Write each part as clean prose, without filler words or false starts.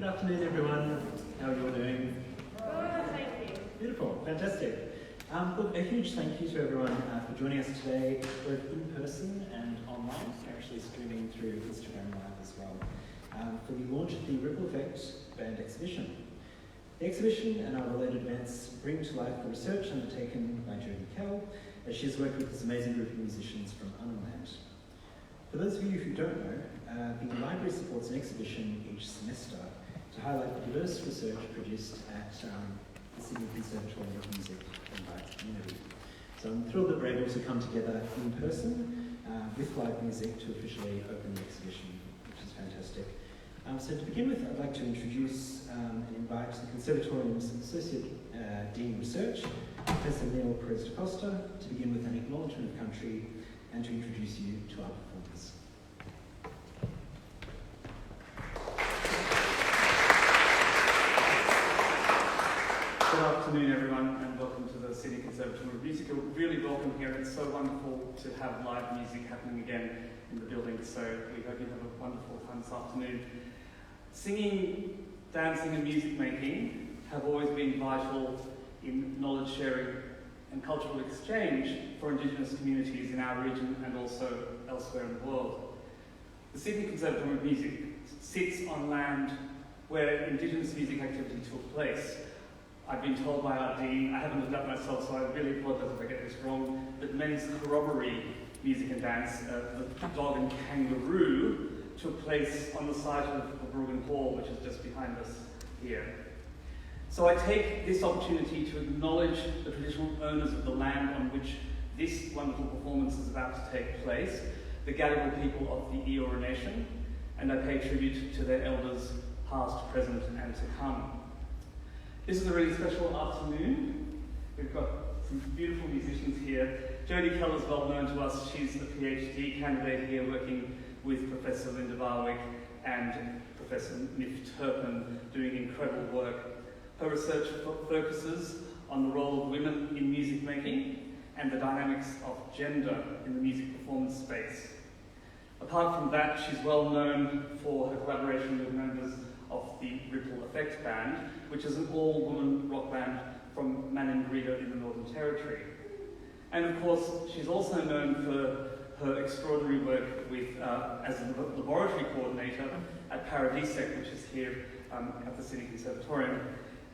Good afternoon, everyone. How are you all doing? Good, thank you. Beautiful, fantastic. Look, a huge thank you to everyone for joining us today, both in person and online. We're actually streaming through Instagram Live as well, for the launch of the Ripple Effect Band Exhibition. The exhibition and our related events bring to life the research undertaken by Jodie Kell, as she has worked with this amazing group of musicians from Arnhem Land. For those of you who don't know, the library supports an exhibition each semester to highlight the diverse research produced at the Sydney Conservatorium of Music Library. So I'm thrilled that we're able to come together in person with live music to officially open the exhibition, which is fantastic. So to begin with, I'd like to introduce and invite the Conservatorium's Associate Dean Research, Professor Neil Perez da Costa, to begin with an acknowledgement of country and to introduce you to our performers. Good afternoon, everyone, and welcome to the Sydney Conservatorium of Music. You're really welcome here. It's so wonderful to have live music happening again in the building, so we hope you have a wonderful time this afternoon. Singing, dancing and music making have always been vital in knowledge sharing and cultural exchange for Indigenous communities in our region and also elsewhere in the world. The Sydney Conservatorium of Music sits on land where Indigenous music activity took place. I've been told by our Dean, I haven't looked up myself, so I really apologise if I get this wrong, that Men's corroboree music and dance, the dog and kangaroo, took place on the site of Brugan Hall, which is just behind us here. So I take this opportunity to acknowledge the traditional owners of the land on which this wonderful performance is about to take place, the Gadigal people of the Eora Nation, and I pay tribute to their elders, past, present, and to come. This is a really special afternoon. We've got some beautiful musicians here. Jodie Kell is well known to us. She's a PhD candidate here working with Professor Linda Barwick and Professor Nif Turpin, doing incredible work. Her research focuses on the role of women in music making and the dynamics of gender in the music performance space. Apart from that, she's well known for her collaboration with members of the Ripple Effect Band, which is an all-woman rock band from Maningrida in the Northern Territory. And of course, she's also known for her extraordinary work with, as a laboratory coordinator at Paradisec, which is here at the Sydney Conservatorium.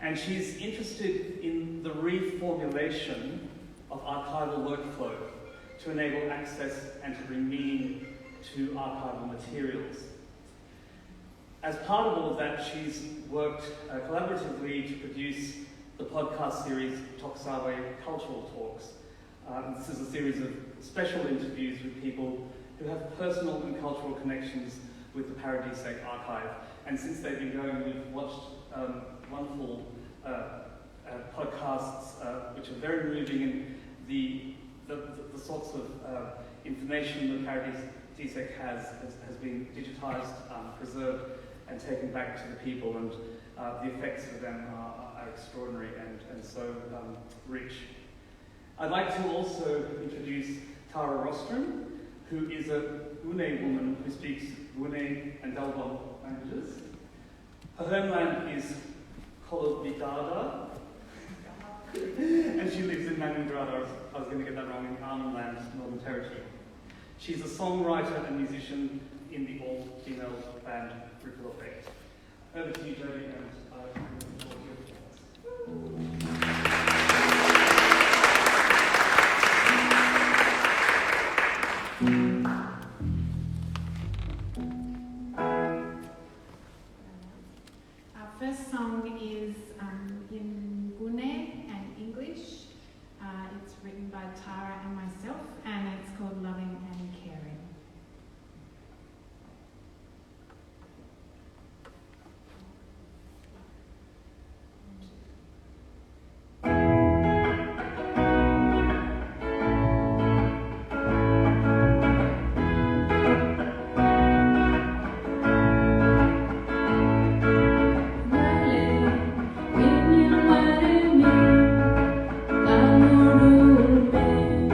And she's interested in the reformulation of archival workflow to enable access and to bring meaning to archival materials. As part of all of that, she's worked collaboratively to produce the podcast series Toksawe Cultural Talks. This is a series of special interviews with people who have personal and cultural connections with the Paradisec archive. And since they've been going, we've watched wonderful podcasts which are very moving, and the sorts of information that Paradisec has been digitised, preserved, and taken back to the people, and the effects of them are extraordinary and so rich. I'd like to also introduce Tara Rostron, who is a Wune woman who speaks Wune and Dalbon languages. Her homeland is Kolobidada, and she lives in Maningrida. I was going to get that wrong, in Arnhem Land, Northern Territory. She's a songwriter and musician in the all-female band Ripple Effect. Over to you, Jodie, and I look forward to your thoughts. Our first song is in Gune and English. It's written by Tara and myself, and it's called Loving and Caring. Kamu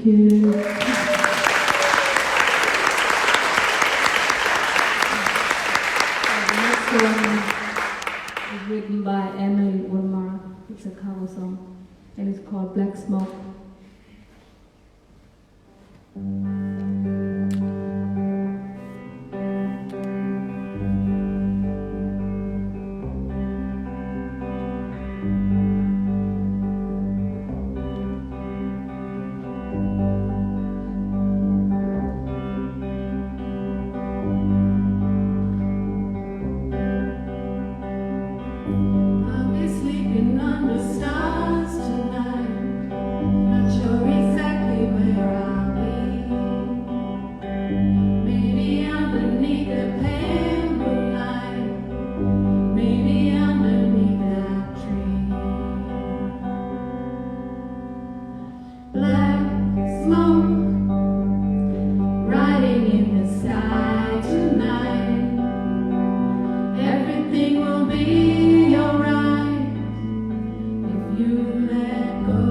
Thank you. The next one is written by Emily Ulmer. It's a cover song, and it's called Black Smoke. I'll be sleeping under stars tonight. Not sure exactly where I'll be. Maybe underneath the pale moonlight. Maybe underneath that tree. Black smoke riding in the sky tonight. Everything will be alright if you let go.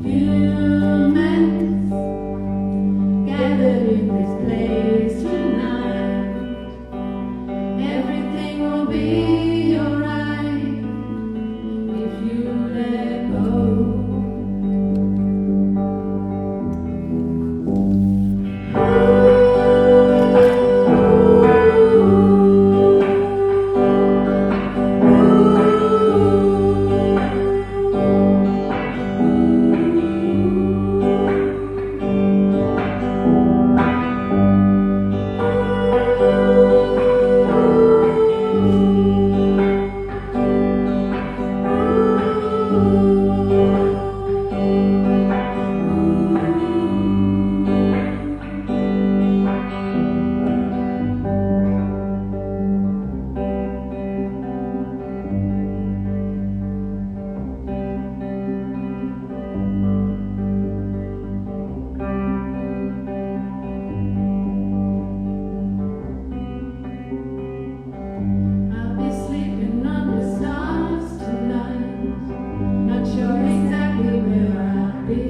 Humans gathered in this place tonight. Everything will be alright if you let go. I'll be sleeping under stars tonight. Not sure exactly where I'll be.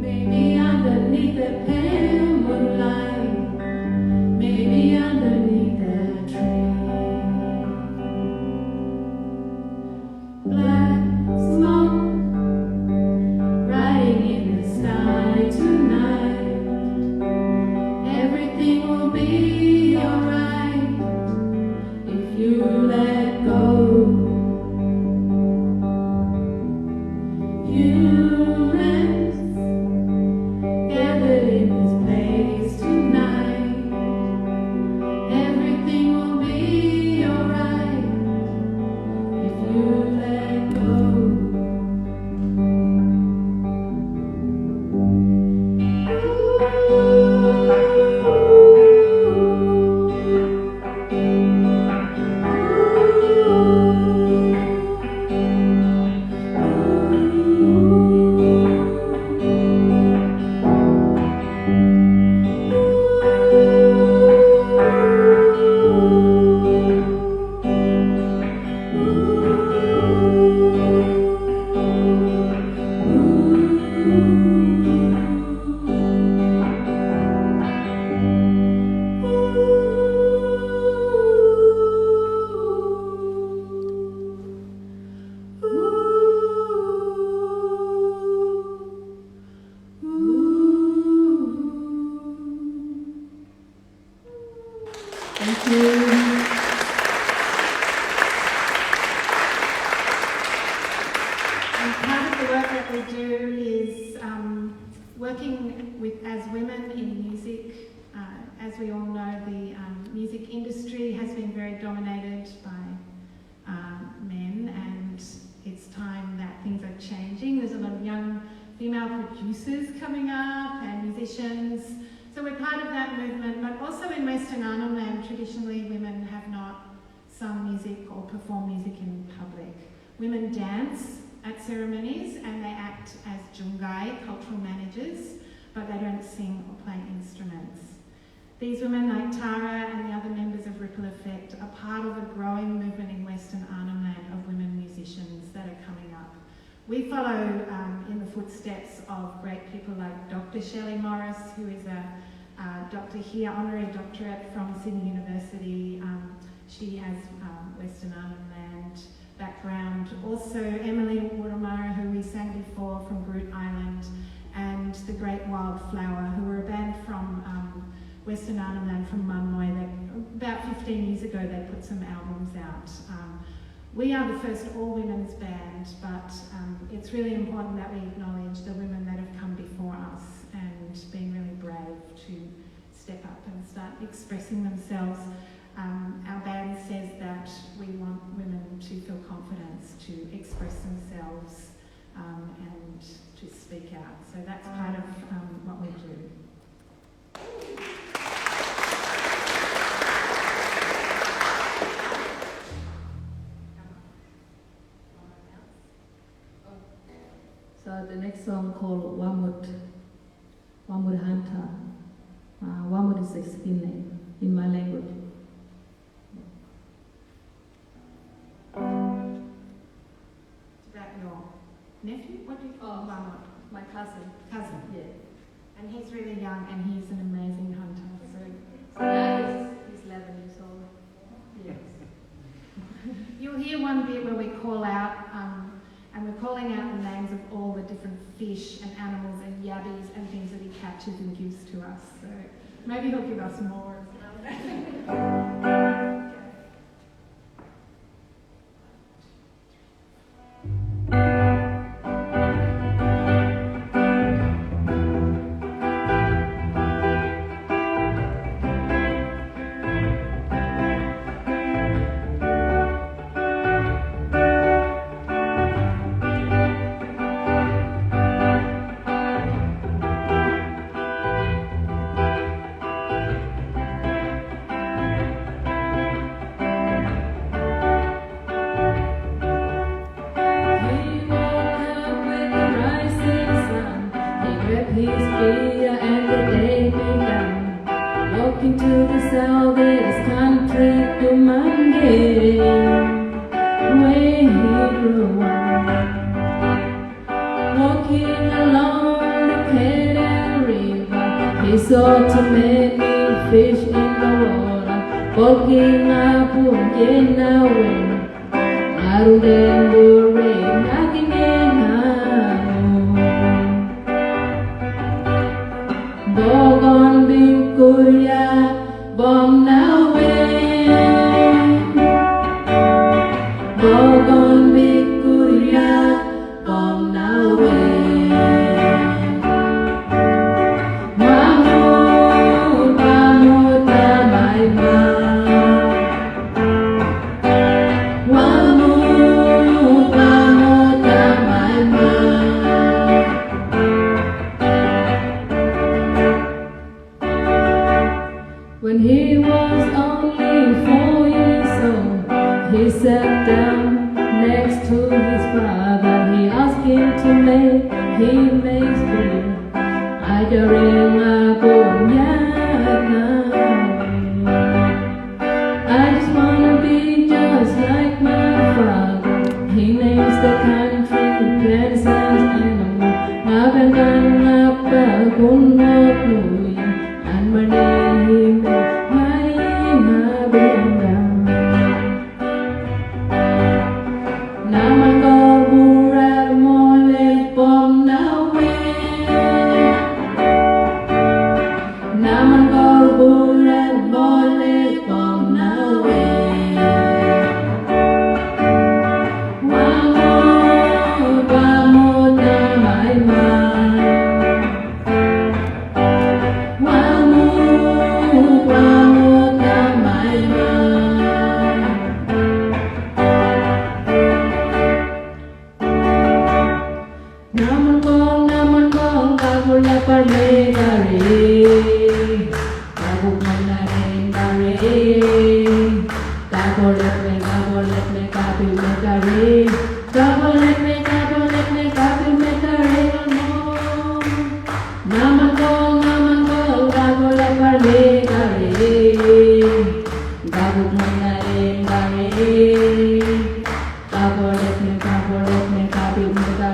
Maybe underneath the pale moonlight. Maybe underneath that tree. Black smoke riding in the sky tonight. Everything will be alright if you let go. Humans gathered in this place tonight. Everything will be alright if you let go. Thank you. And part of the work that we do is working with as women in music. As we all know, the music industry has been very dominated by men, and it's time that things are changing. There's a lot of young female producers coming up and musicians. So we're part of that movement, but also in Western Arnhem Land, traditionally women have not sung music or performed music in public. Women dance at ceremonies and they act as jungai, cultural managers, but they don't sing or play instruments. These women, like Tara and the other members of Ripple Effect, are part of a growing movement in Western Arnhem Land of women musicians that are coming We follow in the footsteps of great people like Dr. Shelley Morris, who is a doctor here, honorary doctorate from Sydney University. She has Western Arnhem Land background. Also Emily Watermara, who we sang before, from Groot Island, and the Great Wildflower, who were a band from Western Arnhem Land, from Munmoy. About 15 years ago they put some albums out. We are the first all-women's band, but it's really important that we acknowledge the women that have come before us and been really brave to step up and start expressing themselves. Our band says that we want women to feel confidence to express themselves and to speak out. So that's part of what we do. So the next song called Wamut Hanta. Wamut is a skin name in my language. Is that your nephew? What do you call Wamut? My cousin. Cousin. Yeah. And he's really young and he's an amazing hunter. So yeah, he's 11 years old. Yes. You'll hear one bit where we call out, and we're calling out the names of all the different fish and animals and yabbies and things that he catches and gives to us. So maybe he'll give us more as well.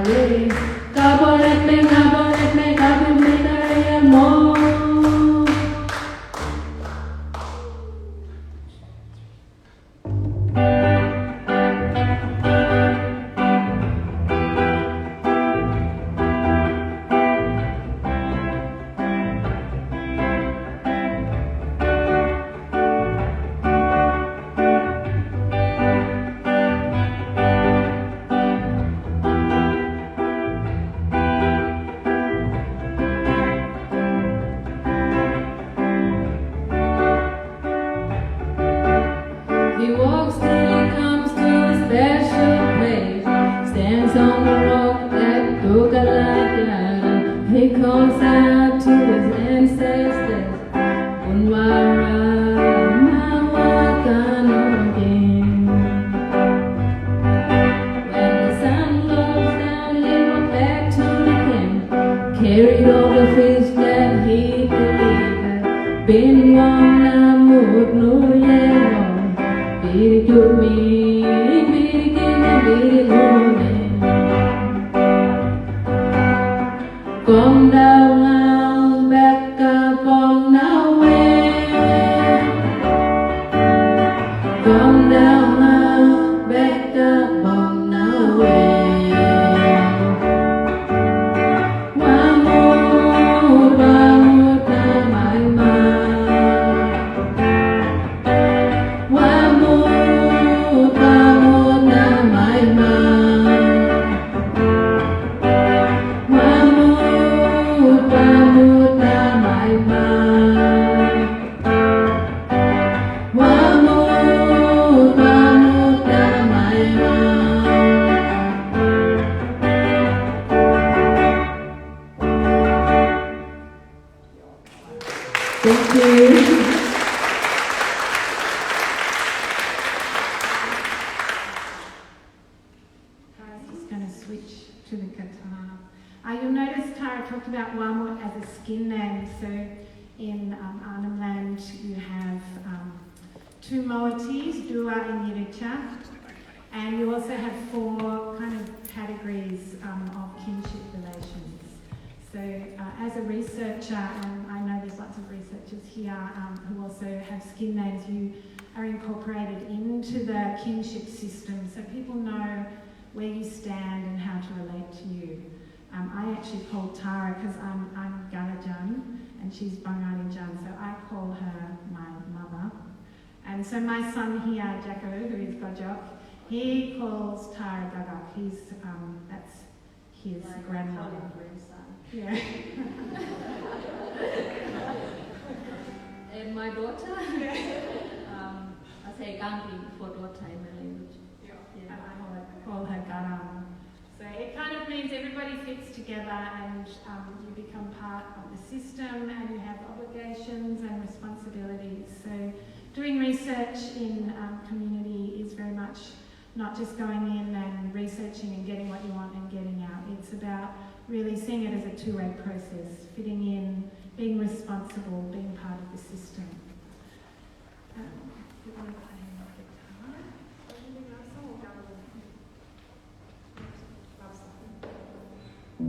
Gare to the guitar. You'll notice Tara talked about Wamut as a skin name. So in Arnhem Land you have two moieties, Dua and Yiricha, and you also have four kind of categories of kinship relations. So as a researcher, and I know there's lots of researchers here who also have skin names, you are incorporated into the kinship system so people know where you stand and how to relate to you. I actually call Tara because I'm Galajan and she's Bangari Jan, so I call her my mother. And so my son here, Jacko, who is Gojok, he calls Tara Gagak. That's his grandmother. Yeah. And my daughter, I say Gandhi for daughter in my language. Yeah. I call her Garam. So it kind of means everybody fits together and you become part of the system and you have obligations and responsibilities. So doing research in community is very much not just going in and researching and getting what you want and getting out. It's about really seeing it as a two-way process, fitting in, being responsible, being part of the system. You want to play guitar? So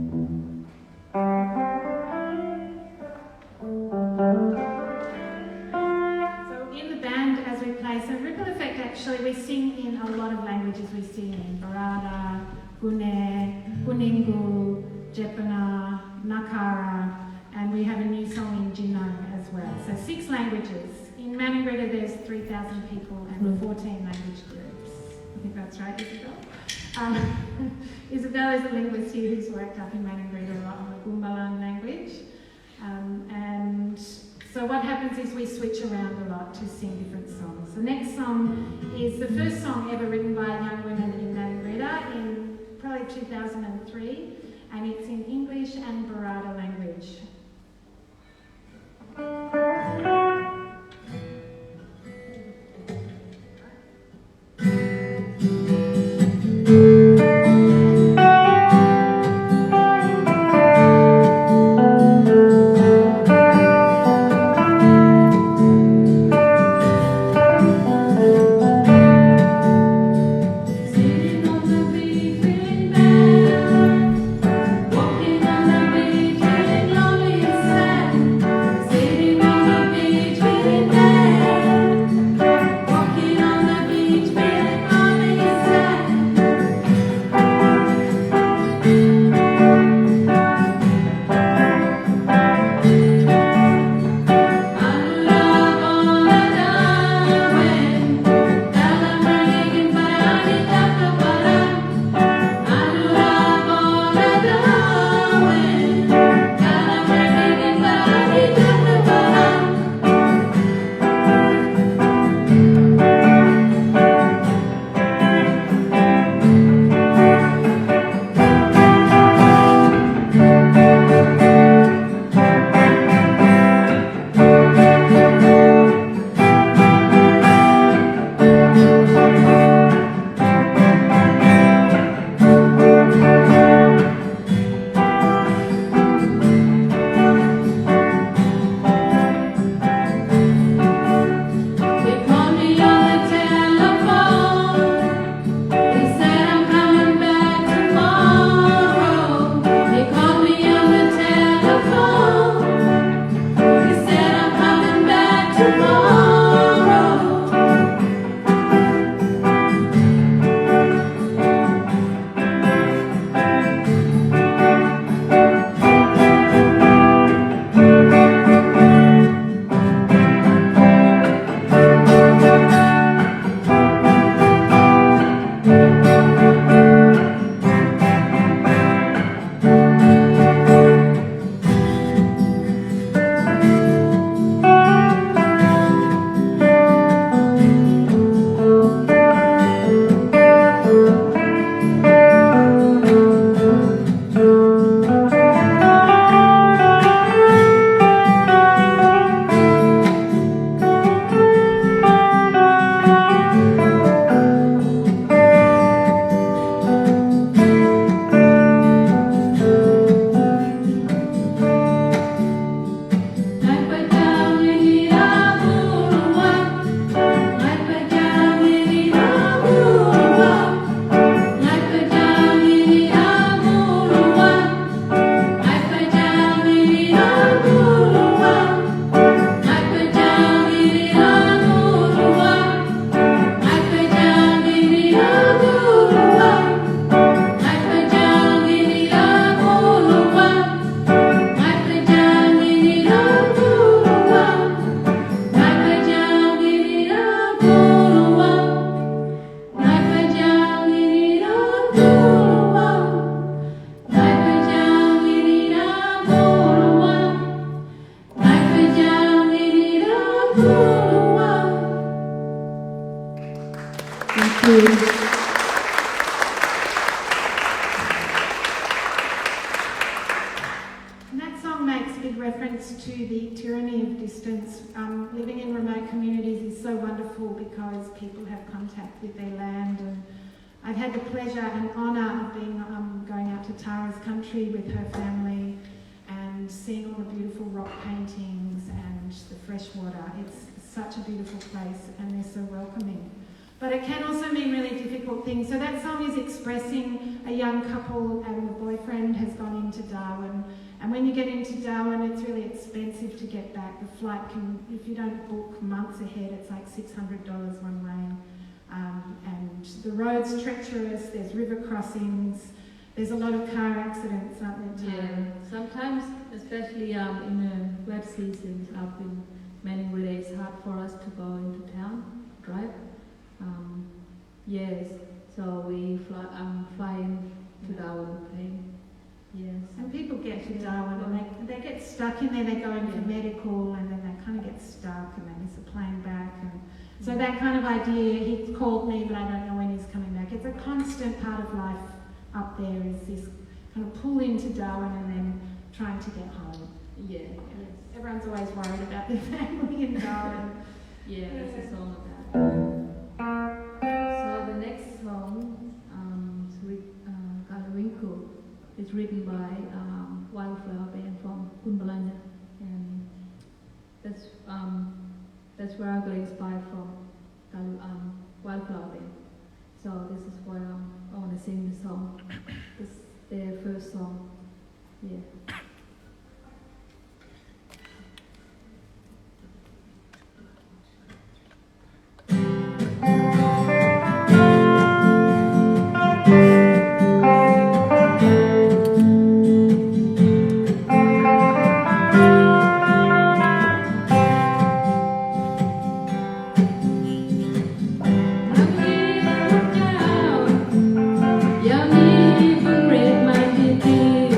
in the band as we play, so Ripple Effect actually we sing in a lot of languages. We sing in Barada, Gune, Kuningu, Jepana, Nakara, and we have a new song in Jinang as well. So 6 languages. In Maningrida there's 3,000 people and 14 language groups. I think that's right, Isabel? Isabel is a linguist here who's worked up in Maningrida a lot on the Gumbalan language. And so what happens is we switch around a lot to sing different songs. The next song is the first song ever written by young women in Maningrida in probably 2003, and it's in English and Barada language. Walking on the beach. to the tyranny of distance. Living in remote communities is so wonderful because people have contact with their land, and I've had the pleasure and honour of being going out to Tara's country with her family and seeing all the beautiful rock paintings and the fresh water. It's such a beautiful place and they're so welcoming. But it can also mean really difficult things. So that song is expressing a young couple and the boyfriend has gone into Darwin. And when you get into Darwin, it's really expensive to get back. The flight can, if you don't book months ahead, it's like $600 one way. And the road's treacherous, there's river crossings, there's a lot of car accidents, aren't there, Tara? Yeah, sometimes, especially in the wet seasons up in Maningrida, it's hard for us to go into town, drive. Yes, so we fly in to Darwin plane. Yes. And people get to Darwin and they get stuck in there, they go in for medical and then they kind of get stuck and they miss a plane back. And so that kind of idea, he called me but I don't know when he's coming back. It's a constant part of life up there, is this kind of pull into Darwin and then trying to get home. Yeah. Yes. Everyone's always worried about their family in Darwin. Yeah, that's a song about. So the next song, Galarinkle, is written by Wildflower Band from Kumbalanya, and that's where I got inspired from, Wildflower Band. So this is why I want to sing the song. This is their first song. Yeah. Yummy, even red, my dear.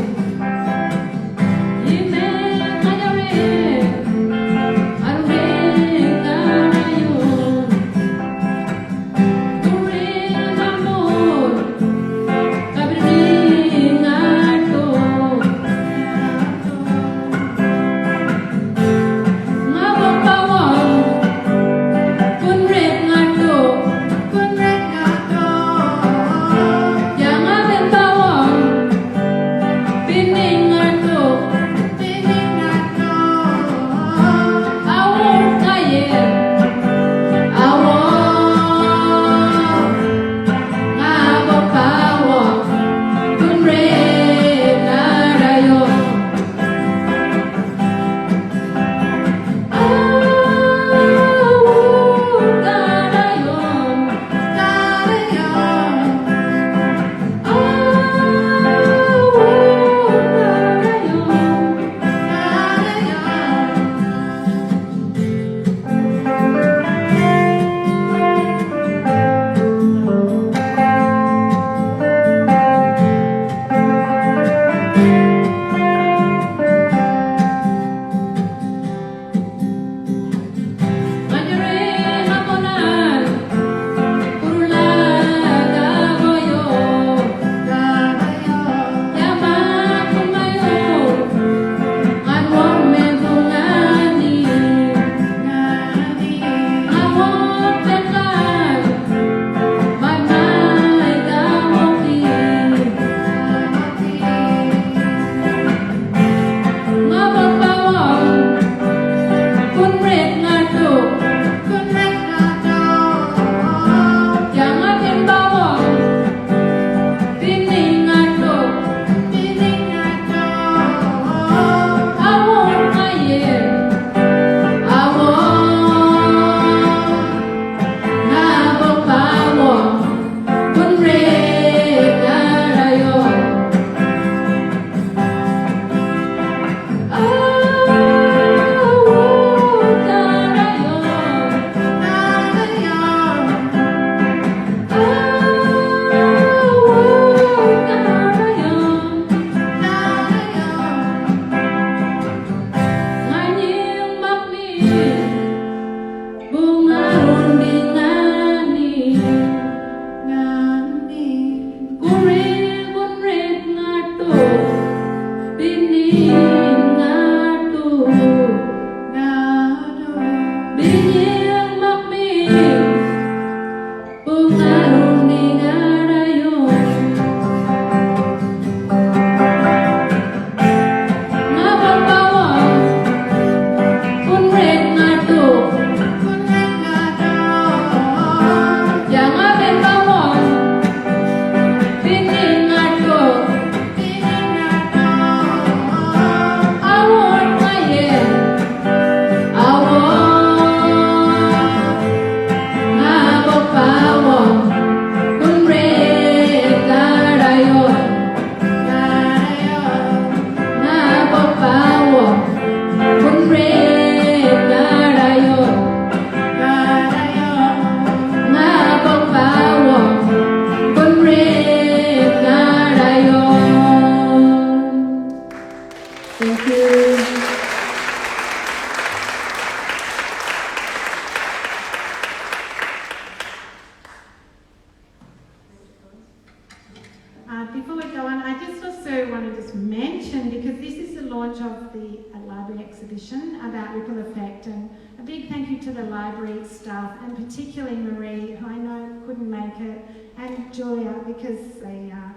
Before we go on, I just also want to just mention, because this is the launch of the library exhibition about ripple effect, and a big thank you to the library staff, and particularly Marie, who I know couldn't make it, and Julia, because they are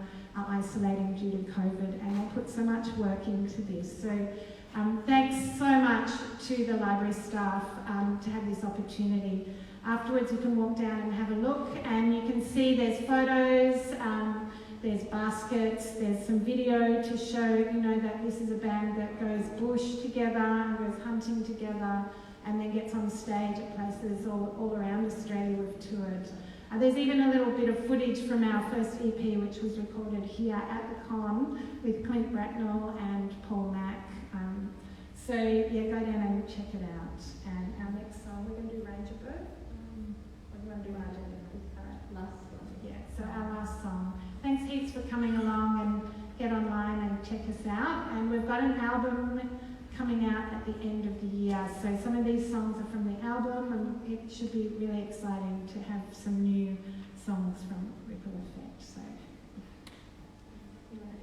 isolating due to COVID, and they put so much work into this. So thanks so much to the library staff to have this opportunity. Afterwards you can walk down and have a look, and you can see there's photos, there's baskets, there's some video to show, you know, that this is a band that goes bush together and goes hunting together and then gets on stage at places all around Australia. We've toured. There's even a little bit of footage from our first EP, which was recorded here at the con with Clint Bracknell and Paul Mack. So yeah, go down and check it out. And our next song, we're going to do Ranger Bird. Or do you want to do Ranger Bird? All right, last song. Yeah, so our last song. Thanks heaps for coming along, and get online and check us out. And we've got an album coming out at the end of the year. So some of these songs are from the album, and it should be really exciting to have some new songs from Ripple Effect. So, you want to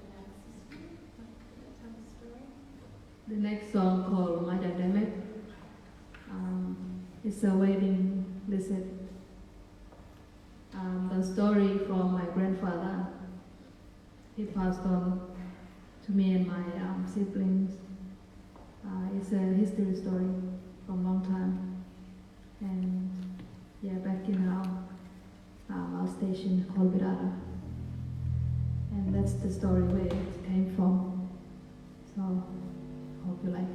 tell the story? The next song called Maja Demet. It's a wedding visit. The story from my grandfather. He passed on to me and my siblings. It's a history story from a long time. And yeah, back in our station called Birara. And that's the story where it came from. So, hope you like it.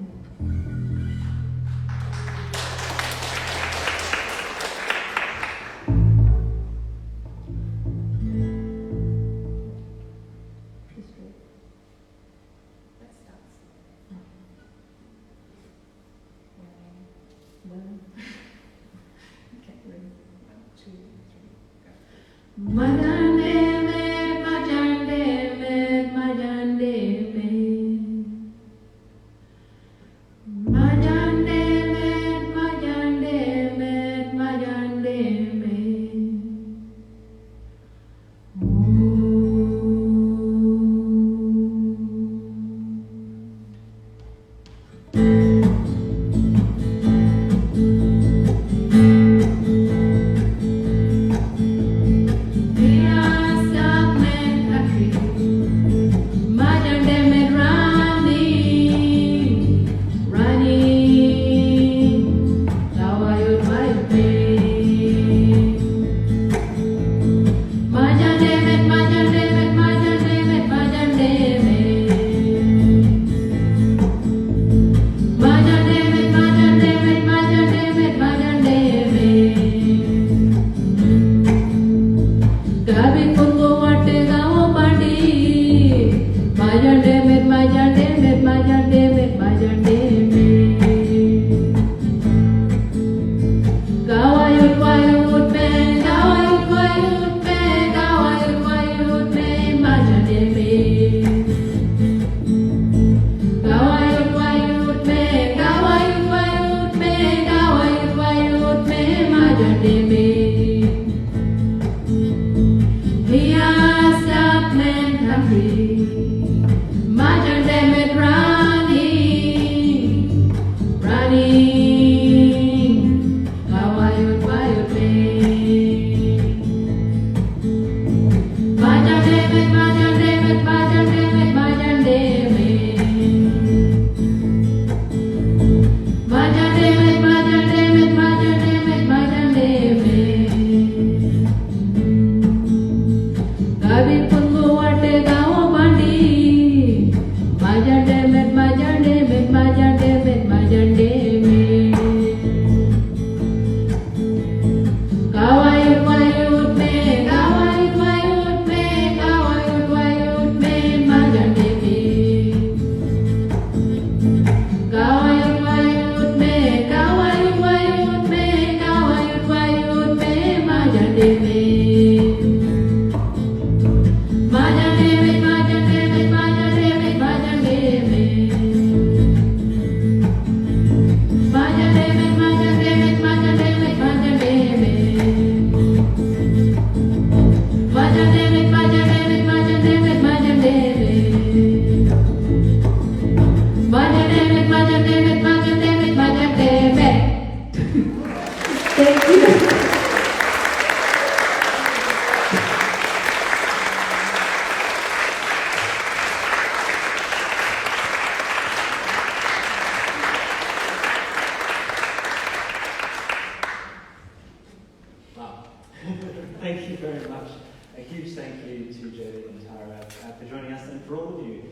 thank you to Jodie and Tara for joining us, and for all of you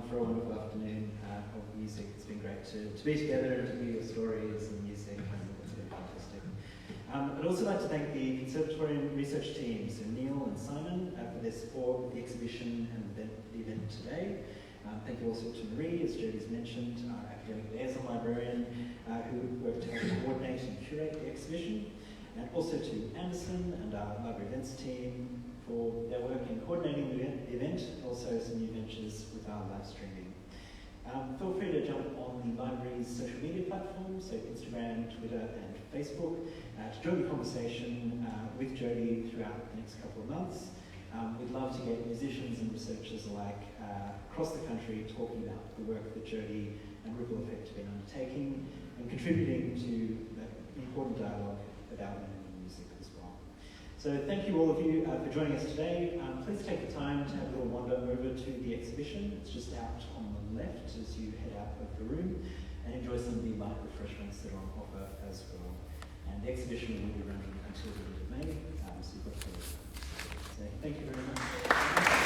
for a wonderful afternoon of music. It's been great to be together and to hear your stories and music, and it's been fantastic. I'd also like to thank the Conservatorium research teams, so Neil and Simon, for their support with the exhibition and the event today. Thank you also to Marie, as Jodie's mentioned, our academic liaison librarian, who worked to help coordinate and curate the exhibition, and also to Anderson and our library events team for their work in coordinating the event, and also some new ventures with our live streaming. Feel free to jump on the library's social media platforms, so Instagram, Twitter and Facebook, to join the conversation with Jodie throughout the next couple of months. We'd love to get musicians and researchers alike across the country talking about the work that Jodie and Ripple Effect have been undertaking and contributing to the important dialogue about women in music as well. So thank you all of you for joining us today. Please take the time to have a little wander over to the exhibition. It's just out on the left as you head out of the room, and enjoy some of the light refreshments that are on offer as well. And the exhibition will be running until the end of May, so you've got to. So thank you very much.